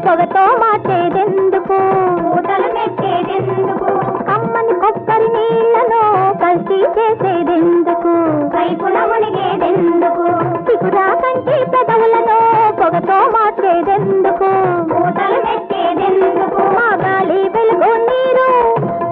పొగతో మార్చేదెందుకు, ఊటలు మెచ్చేదెందుకు, కమ్మని కొబ్బరి నీళ్లను కల్తీ చేసేదెందుకు, వైపున మునిగేదెందుకు, సిగురా కంటి పెదవులను పొగతో మార్చేదెందుకు, ఊటలు మెచ్చేదెందుకు, మా గాలి వెలుగు నీరు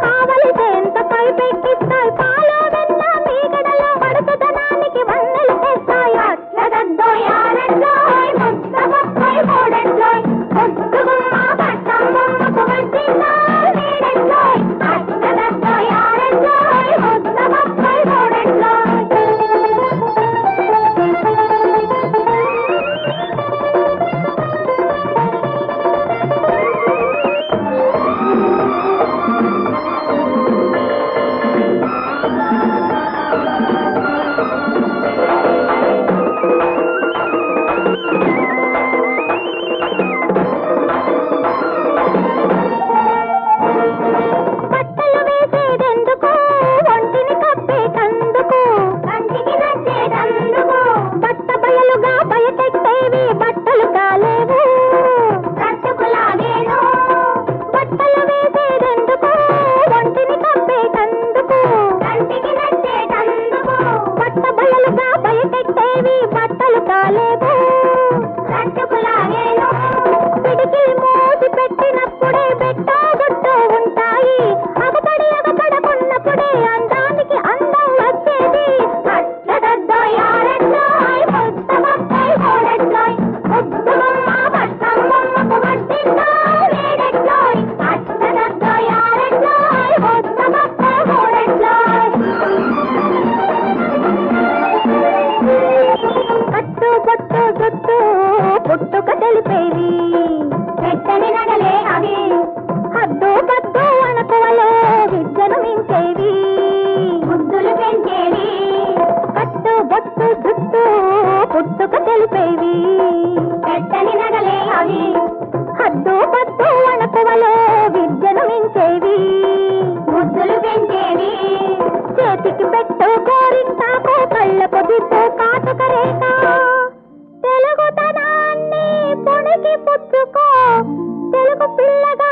కావలితే ఎంత పైపెక్కిస్తాయి, పాలు వెన్న మీగడలో పడుతుదనానికి వన్నెలు తెస్తాయి. అట్లదద్దో యారడ్లోయ్ ముద్దపై మూడడ్లోయ్ ముద్దుగుమ్మ పట్టం బొమ్మకు వడ్డిల్లోయ్ నీడడ్లోయ్ అట్లదద్దో యారడ్లోయ్ ముద్దపై మూడడ్లోయ్. పుట్టుక తెలిపేవి పెట్టని నగలే అవి, హద్దు పద్దు అణకువలో విద్యను మించేవి, ముద్దులు పెంచేవి, కట్టు బొట్టు జుట్టు పుట్టుక తెలిపేవి పెట్టని నగలే అవి, హద్దు పద్దు అణకువలో విద్యను మించేవి, ముద్దులు పెంచేవి, చేతికి పెట్టు కోరింటాకు కళ్ళకు దిద్దు కాటుక రేఖ, తెలుగుతనాన్ని పొడికి పుచ్చుకో తెలుగు పిల్లగా